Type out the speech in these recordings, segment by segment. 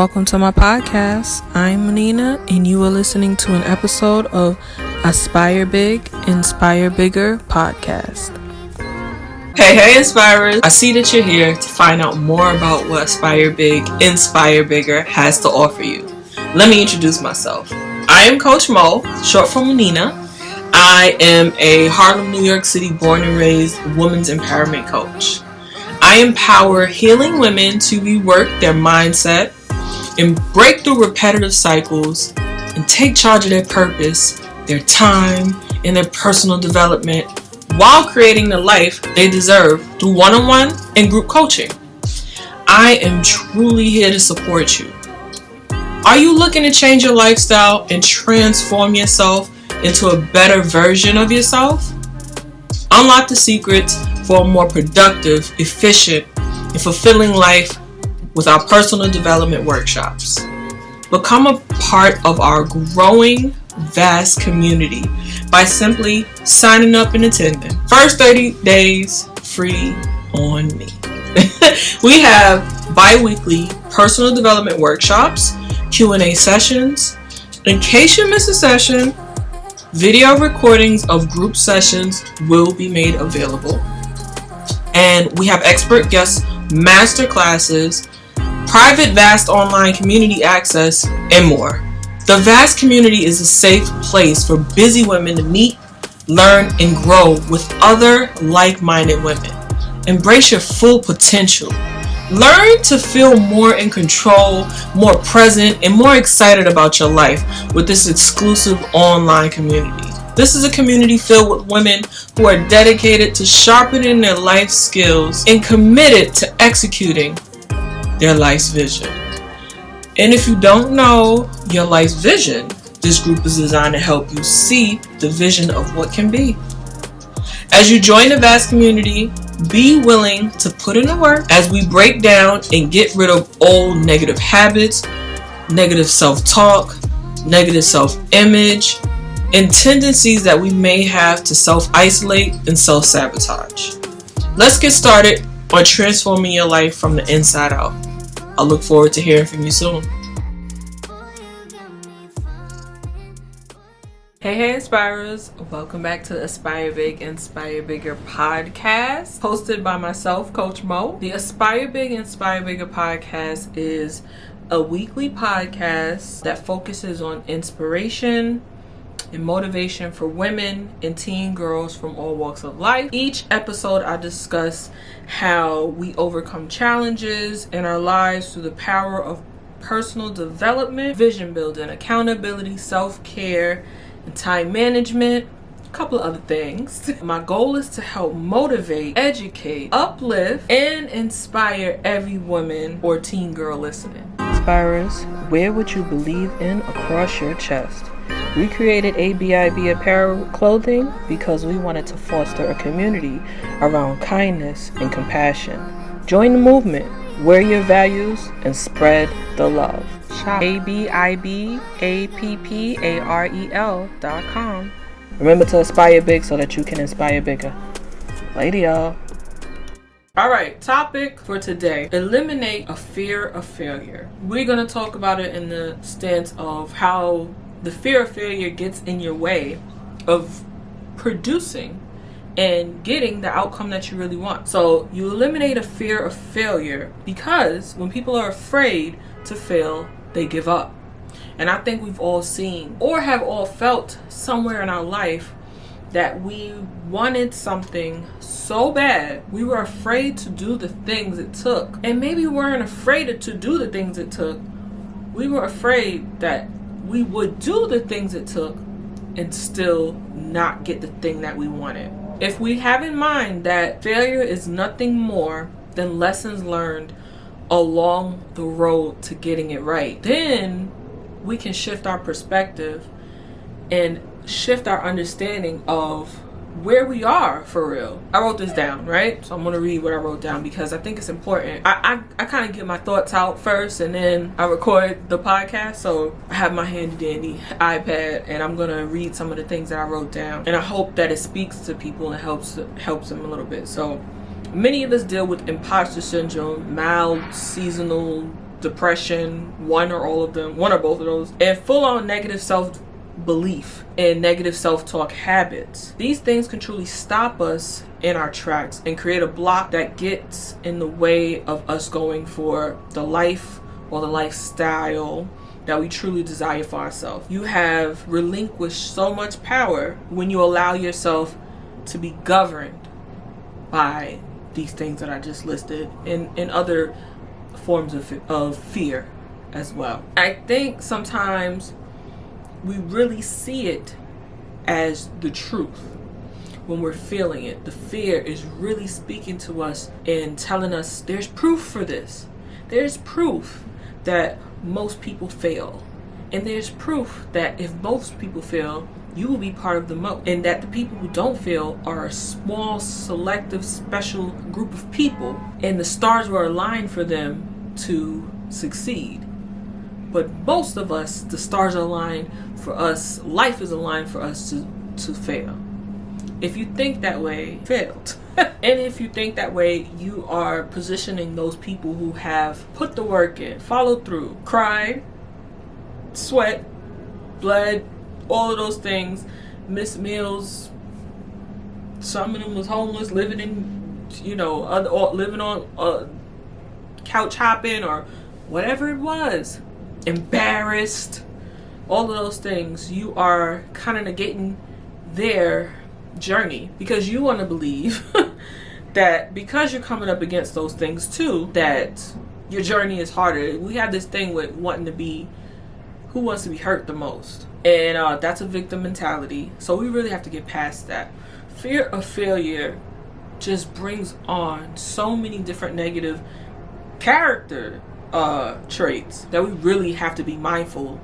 Welcome to my podcast. I'm Nina, and you are listening to an episode of Aspire Big, Inspire Bigger podcast. Hey, Inspirers. I see that you're here to find out more about what Aspire Big, Inspire Bigger has to offer you. Let me introduce myself. I am Coach Mo, short for Nina. I am a Harlem, New York City born and raised women's empowerment coach. I empower healing women to rework their mindset and break through repetitive cycles and take charge of their purpose, their time, and their personal development while creating the life they deserve through one-on-one and group coaching. I am truly here to support you. Are you looking to change your lifestyle and transform yourself into a better version of yourself? Unlock the secrets for a more productive, efficient, and fulfilling life with our personal development workshops. Become a part of our growing V.A.S.T community by simply signing up and attending. First 30 days free on me. We have bi-weekly personal development workshops, Q&A sessions. In case you miss a session, video recordings of group sessions will be made available. And we have expert guest masterclasses, private V.A.S.T online community access, and more. The V.A.S.T community is a safe place for busy women to meet, learn, and grow with other like-minded women. Embrace your full potential. Learn to feel more in control, more present, and more excited about your life with this exclusive online community. This is a community filled with women who are dedicated to sharpening their life skills and committed to executing their life's vision. And if you don't know your life's vision, this group is designed to help you see the vision of what can be. As you join the V.A.S.T community, be willing to put in the work as we break down and get rid of old negative habits, negative self-talk, negative self-image, and tendencies that we may have to self-isolate and self-sabotage. Let's get started on transforming your life from the inside out. I look forward to hearing from you soon. Hey, Inspirers. Welcome back to the Aspire Big, Inspire Bigger podcast, hosted by myself, Coach Mo. The Aspire Big, Inspire Bigger podcast is a weekly podcast that focuses on inspiration and motivation for women and teen girls from all walks of life. Each episode I discuss how we overcome challenges in our lives through the power of personal development, vision building, accountability, self-care, and time management, a couple of other things. My goal is to help motivate, educate, uplift, and inspire every woman or teen girl listening. Inspirers, wear what you believe in across your chest. We created ABIB apparel clothing because we wanted to foster a community around kindness and compassion. Join the movement, wear your values, and spread the love. Shop ABIBAPPAREL.com. Remember to aspire big so that you can inspire bigger. Later, y'all. Alright, topic for today. Eliminate a fear of failure. We're going to talk about it in the stance of how the fear of failure gets in your way of producing and getting the outcome that you really want. So you eliminate a fear of failure because when people are afraid to fail, they give up. And I think we've all seen or have all felt somewhere in our life that we wanted something so bad, we were afraid to do the things it took. And maybe we weren't afraid to do the things it took. We were afraid that we would do the things it took and still not get the thing that we wanted. If we have in mind that failure is nothing more than lessons learned along the road to getting it right, then we can shift our perspective and shift our understanding of where we are for real. I wrote this down, right? So I'm going to read what I wrote down because I think it's important. I kind of get my thoughts out first and then I record the podcast. So I have my handy dandy iPad and I'm going to read some of the things that I wrote down. And I hope that it speaks to people and helps them a little bit. So many of us deal with imposter syndrome, mild seasonal depression, one or all of them, one or both of those, and full-on negative self-belief and negative self-talk habits. These things can truly stop us in our tracks and create a block that gets in the way of us going for the life or the lifestyle that we truly desire for ourselves. You have relinquished so much power when you allow yourself to be governed by these things that I just listed and other forms of fear as well. I think sometimes we really see it as the truth when we're feeling it. The fear is really speaking to us and telling us there's proof for this. There's proof that most people fail. And there's proof that if most people fail, you will be part of the most. And that the people who don't fail are a small, selective, special group of people. And the stars were aligned for them to succeed. But most of us, the stars are aligned for us, life is aligned for us to fail. If you think that way, failed. And if you think that way, you are positioning those people who have put the work in, followed through, cried, sweat, bled, all of those things, missed meals. Some of them was homeless, living in, living on couch hopping or whatever it was. Embarrassed, all of those things. You are kind of negating their journey because you want to believe that because you're coming up against those things too, that your journey is harder. We have this thing with wanting to be who wants to be hurt the most, and that's a victim mentality. So we really have to get past that. Fear of failure just brings on so many different negative character traits that we really have to be mindful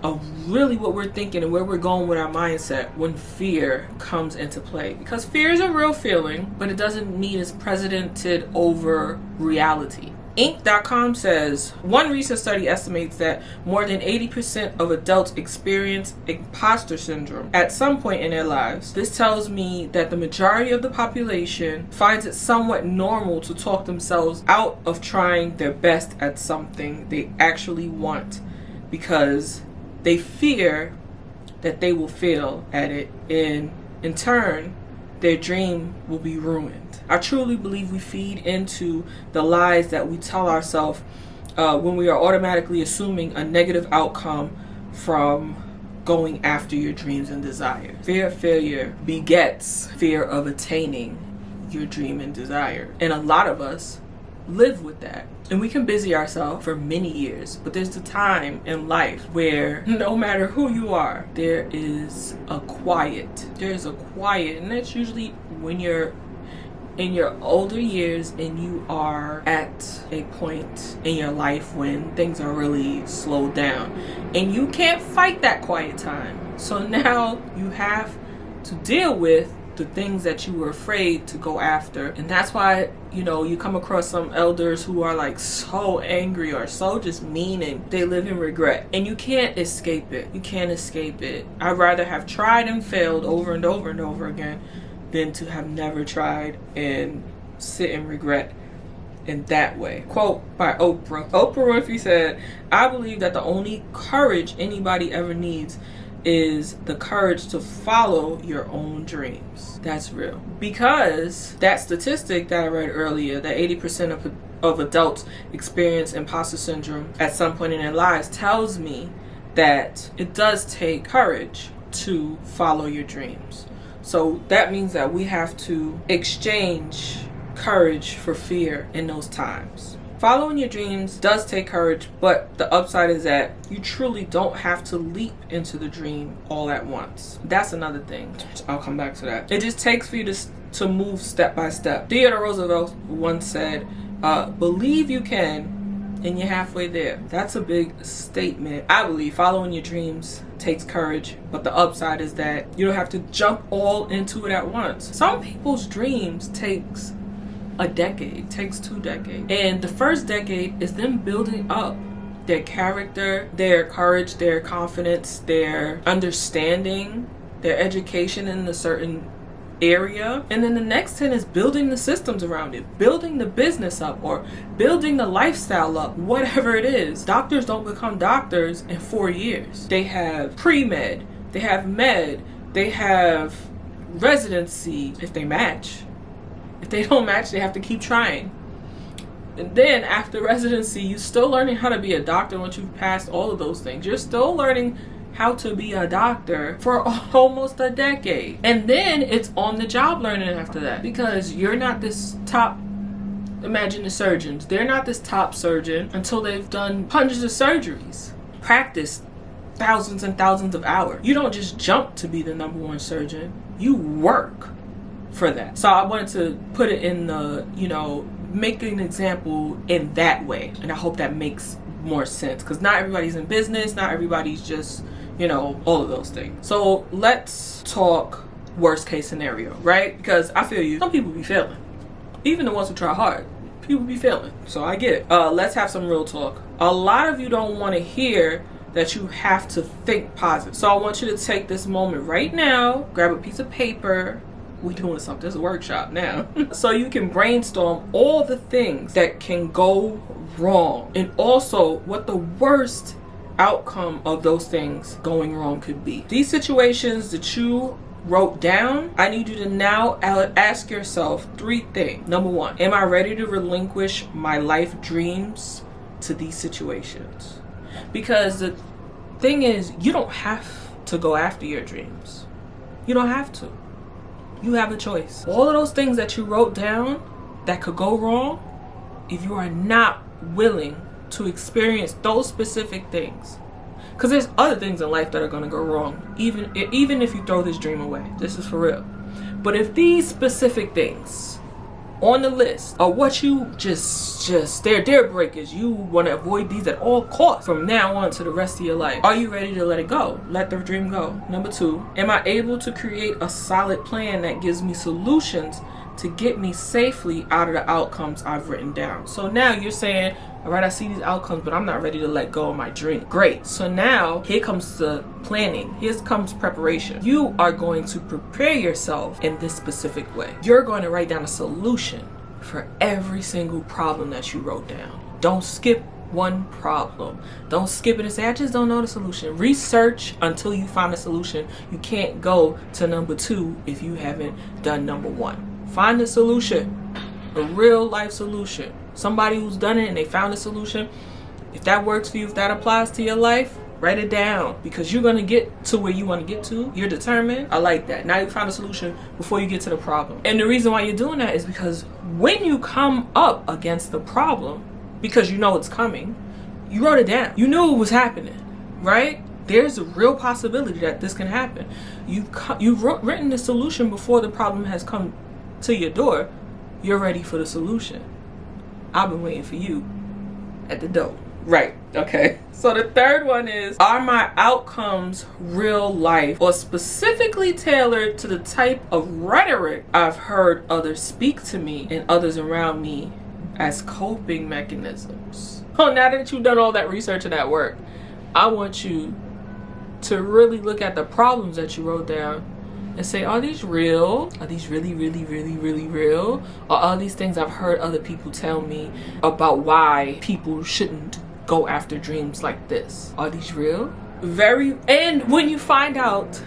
of really what we're thinking and where we're going with our mindset when fear comes into play. Because fear is a real feeling, but it doesn't mean it's precedented over reality. Inc.com says one recent study estimates that more than 80% of adults experience imposter syndrome at some point in their lives. This tells me that the majority of the population finds it somewhat normal to talk themselves out of trying their best at something they actually want because they fear that they will fail at it, and in turn, their dream will be ruined. I truly believe we feed into the lies that we tell ourselves when we are automatically assuming a negative outcome from going after your dreams and desires. Fear of failure begets fear of attaining your dream and desire. And a lot of us live with that. And we can busy ourselves for many years, but there's a time in life where no matter who you are, there is a quiet. There's a quiet, and that's usually when you're in your older years and you are at a point in your life when things are really slowed down and you can't fight that quiet time. So now you have to deal with the things that you were afraid to go after. And that's why, you come across some elders who are like so angry or so just mean and they live in regret. And you can't escape it. You can't escape it. I'd rather have tried and failed over and over and over again than to have never tried and sit in regret in that way. Quote by Oprah. Oprah Winfrey said, "I believe that the only courage anybody ever needs is the courage to follow your own dreams." That's real. Because that statistic that I read earlier, that 80% of adults experience imposter syndrome at some point in their lives, tells me that it does take courage to follow your dreams. So that means that we have to exchange courage for fear in those times. Following your dreams does take courage, but the upside is that you truly don't have to leap into the dream all at once. That's another thing. I'll come back to that. It just takes for you to move step by step. Theodore Roosevelt once said, believe you can, and you're halfway there. That's a big statement. I believe following your dreams takes courage, but the upside is that you don't have to jump all into it at once. Some people's dreams takes a decade, takes 2 decades. And the first decade is them building up their character, their courage, their confidence, their understanding, their education in a certain area. And then the next 10 is building the systems around it, building the business up, or building the lifestyle up, whatever it is. Doctors don't become doctors in 4 years. They have pre-med, they have med, they have residency if they match. If they don't match, they have to keep trying. And then after residency, you're still learning how to be a doctor once you've passed all of those things. You're still learning how to be a doctor for almost a decade. And then it's on the job learning after that, because you're not this top, imagine the surgeons, they're not this top surgeon until they've done hundreds of surgeries, practiced thousands and thousands of hours. You don't just jump to be the number one surgeon, you work for that. So I wanted to put it in the, make an example in that way. And I hope that makes more sense, because not everybody's in business, not everybody's just, all of those things. So let's talk worst case scenario, right? Because I feel you, some people be failing. Even the ones who try hard, people be failing. So I get it. Let's have some real talk. A lot of you don't want to hear that you have to think positive. So I want you to take this moment right now, grab a piece of paper. We're doing something, this is a workshop now. So you can brainstorm all the things that can go wrong, and also what the worst outcome of those things going wrong could be. These situations that you wrote down, I need you to now ask yourself 3 things. Number 1, am I ready to relinquish my life dreams to these situations? Because the thing is, you don't have to go after your dreams. You don't have to. You have a choice. All of those things that you wrote down that could go wrong, if you are not willing to experience those specific things, because there's other things in life that are going to go wrong, even if you throw this dream away. This is for real. But if these specific things on the list are what you just they're deal breakers, you want to avoid these at all costs from now on to the rest of your life, are you ready to let it go? Let the dream go. Number 2, am I able to create a solid plan that gives me solutions to get me safely out of the outcomes I've written down? So now you're saying, all right, I see these outcomes, but I'm not ready to let go of my dream. Great. So now here comes the planning. Here comes preparation. You are going to prepare yourself in this specific way. You're going to write down a solution for every single problem that you wrote down. Don't skip one problem. Don't skip it and say, I just don't know the solution. Research until you find a solution. You can't go to number 2 if you haven't done number 1. Find a solution, a real life solution. Somebody who's done it and they found a solution. If that works for you, if that applies to your life, write it down, because you're going to get to where you want to get to. You're determined. I like that. Now you found a solution before you get to the problem. And the reason why you're doing that is because when you come up against the problem, because you know it's coming, you wrote it down. You knew it was happening, right? There's a real possibility that this can happen. You've written the solution before the problem has come to your door. You're ready for the solution. I've been waiting for you at the door. Right, okay. So the third one is, are my outcomes real life or specifically tailored to the type of rhetoric I've heard others speak to me and others around me as coping mechanisms? Oh, now that you've done all that research and that work, I want you to really look at the problems that you wrote down and say, are these real? Are these really, really, really, really real? Or are these things I've heard other people tell me about why people shouldn't go after dreams like this? Are these real? And when you find out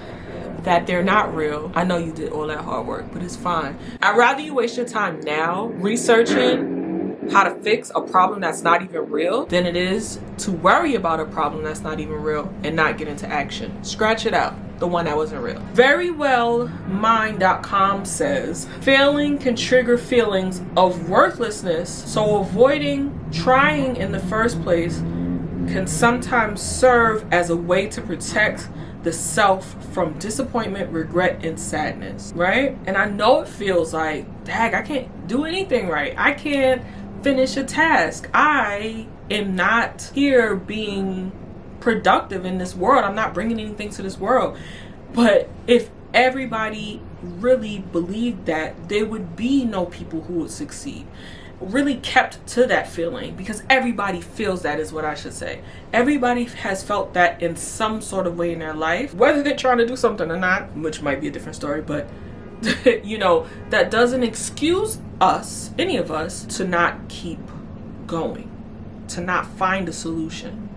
that they're not real, I know you did all that hard work, but it's fine. I'd rather you waste your time now researching how to fix a problem that's not even real than it is to worry about a problem that's not even real and not get into action. Scratch it out. The one that wasn't real. Verywellmind.com says, failing can trigger feelings of worthlessness, so avoiding trying in the first place can sometimes serve as a way to protect the self from disappointment, regret, and sadness, right? And I know it feels like, dang, I can't do anything right. I can't finish a task. I am not here being productive in this world. I'm not bringing anything to this world. But if everybody really believed that, there would be no people who would succeed. Really kept to that feeling, because everybody feels that, is what I should say. Everybody has felt that in some sort of way in their life, whether they're trying to do something or not, which might be a different story, but that doesn't excuse us, any of us, to not keep going, to not find a solution,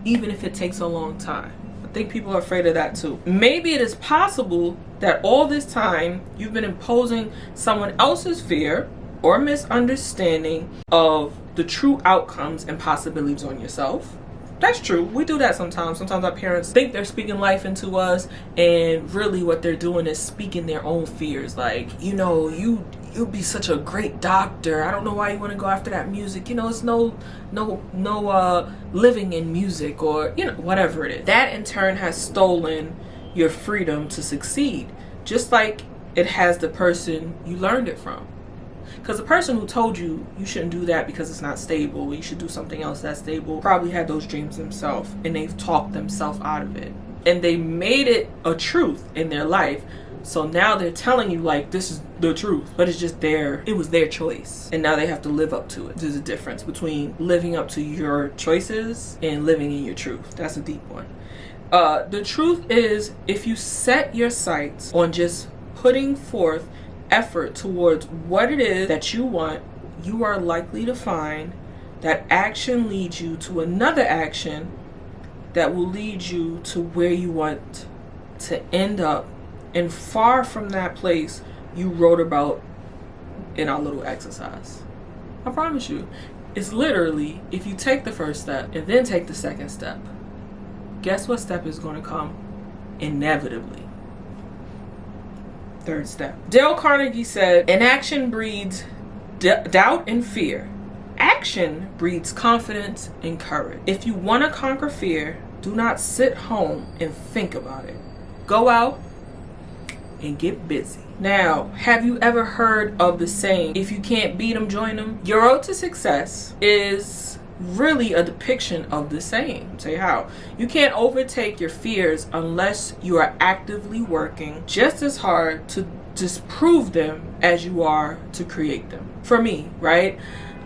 even if it takes a long time. I think people are afraid of that too. Maybe it is possible that all this time you've been imposing someone else's fear or misunderstanding of the true outcomes and possibilities on yourself. That's true. We do that sometimes. Sometimes our parents think they're speaking life into us, and really what they're doing is speaking their own fears. Like, you'll be such a great doctor. I don't know why you want to go after that music. It's no living in music, or whatever it is. That in turn has stolen your freedom to succeed, just like it has the person you learned it from. Because the person who told you shouldn't do that because it's not stable, you should do something else that's stable, probably had those dreams themselves, and they've talked themselves out of it. And they made it a truth in their life. So now they're telling you, like, this is the truth, but it's just it was their choice. And now they have to live up to it. There's a difference between living up to your choices and living in your truth. That's a deep one. The truth is, if you set your sights on just putting forth effort towards what it is that you want, you are likely to find that action leads you to another action that will lead you to where you want to end up, and far from that place you wrote about in our little exercise. I promise you, it's literally, if you take the first step and then take the second step, guess what step is going to come inevitably? Third step. Dale Carnegie said, inaction breeds doubt and fear. Action breeds confidence and courage. If you want to conquer fear, do not sit home and think about it. Go out and get busy. Now, have you ever heard of the saying, if you can't beat them, join them? Your road to success is really a depiction of the saying. I'll tell you how. You can't overtake your fears unless you are actively working just as hard to disprove them as you are to create them. For me, right?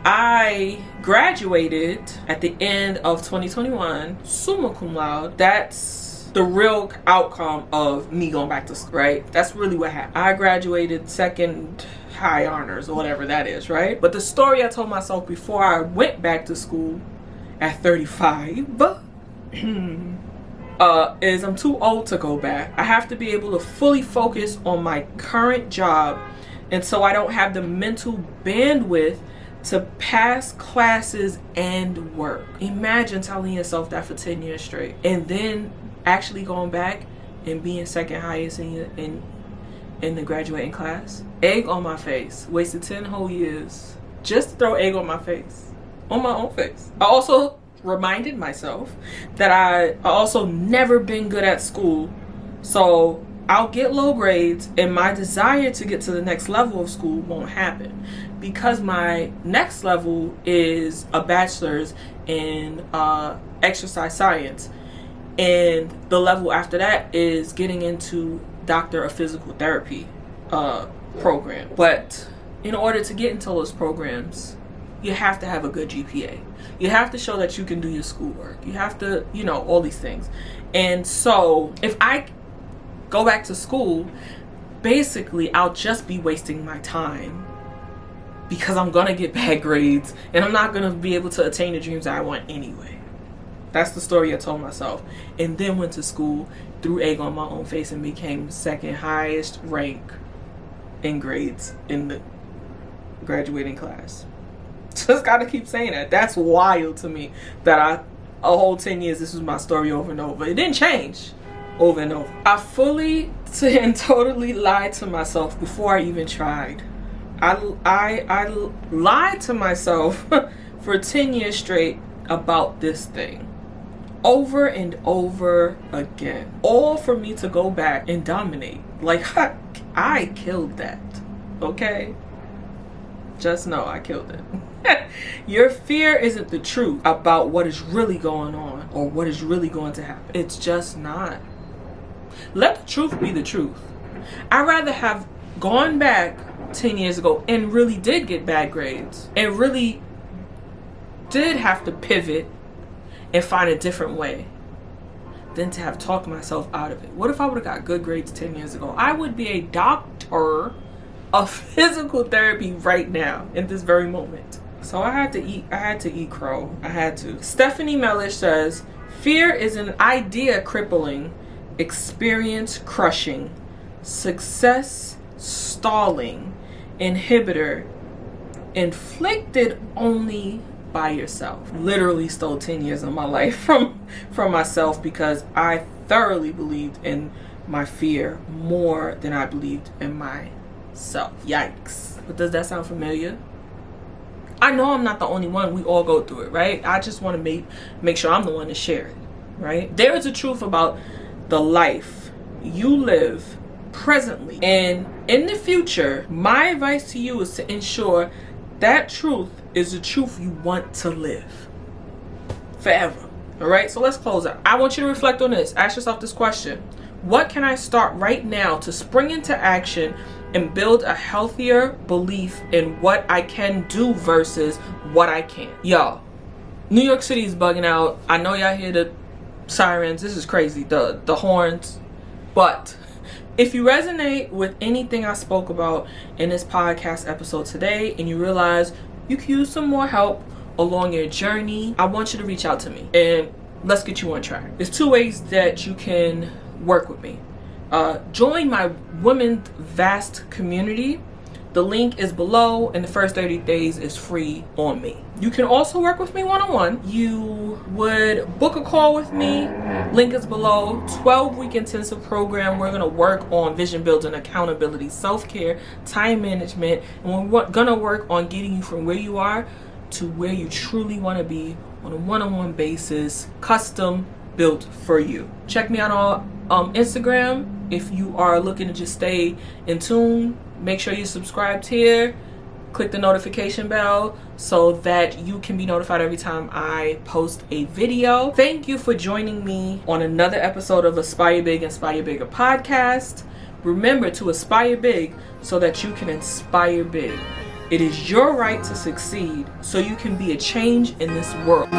I graduated at the end of 2021, summa cum laude. That's the real outcome of me going back to school, right? That's really what happened. I graduated second high honors or whatever that is, right? But the story I told myself before I went back to school at 35 is I'm too old to go back. I have to be able to fully focus on my current job, and so I don't have the mental bandwidth to pass classes and work. Imagine telling yourself that for 10 years straight, and then actually going back and being second highest in the graduating class. Egg on my face. Wasted 10 whole years just to throw egg on my face, on my own face. I also reminded myself that I also never been good at school, so I'll get low grades, and my desire to get to the next level of school won't happen, because my next level is a bachelor's in exercise science, and the level after that is getting into Doctor of Physical Therapy program. But in order to get into those programs, you have to have a good GPA. You have to show that you can do your schoolwork. You have to, all these things. And so if I go back to school, basically I'll just be wasting my time, because I'm gonna get bad grades and I'm not gonna be able to attain the dreams that I want anyway. That's the story I told myself. And then went to school, threw egg on my own face, and became second highest rank in grades in the graduating class. Just gotta keep saying that. That's wild to me that a whole 10 years, this was my story over and over. It didn't change over and over. I fully and totally lied to myself before I even tried. I lied to myself for 10 years straight about this thing, over and over again, all for me to go back and dominate. Like, I killed that, okay? Just know I killed it. Your fear isn't the truth about what is really going on or what is really going to happen. It's just not. Let the truth be the truth. I'd rather have gone back 10 years ago and really did get bad grades and really did have to pivot and find a different way, than to have talked myself out of it. What if I would have got good grades 10 years ago? I would be a doctor of physical therapy right now in this very moment. So I had to eat crow. I had to. Stephanie Mellish says, fear is an idea crippling, experience crushing, success stalling, inhibitor, inflicted only by yourself. Literally stole 10 years of my life from myself because I thoroughly believed in my fear more than I believed in myself. Yikes. But does that sound familiar? I know I'm not the only one. We all go through it, right? I just want to make sure I'm the one to share it, right? There is a truth about the life you live presently. And in the future, my advice to you is to ensure that truth is the truth you want to live forever. All right, so let's close out. I want you to reflect on this. Ask yourself this question. What can I start right now to spring into action and build a healthier belief in what I can do versus what I can't? Y'all, New York City is bugging out. I know y'all hear the sirens. This is crazy, the horns. But if you resonate with anything I spoke about in this podcast episode today and you realize you can use some more help along your journey, I want you to reach out to me and let's get you on track. There's 2 ways that you can work with me. Join my Women's V.A.S.T community. The link is below, and the first 30 days is free on me. You can also work with me one-on-one. You would book a call with me. Link is below. 12-week intensive program. We're going to work on vision building, accountability, self-care, time management, and we're going to work on getting you from where you are to where you truly want to be on a one-on-one basis, custom built for you. Check me out on Instagram. If you are looking to just stay in tune, make sure you're subscribed here. Click the notification bell so that you can be notified every time I post a video. Thank you for joining me on another episode of Aspire Big, Inspire Bigger podcast. Remember to aspire big so that you can inspire big. It is your right to succeed so you can be a change in this world.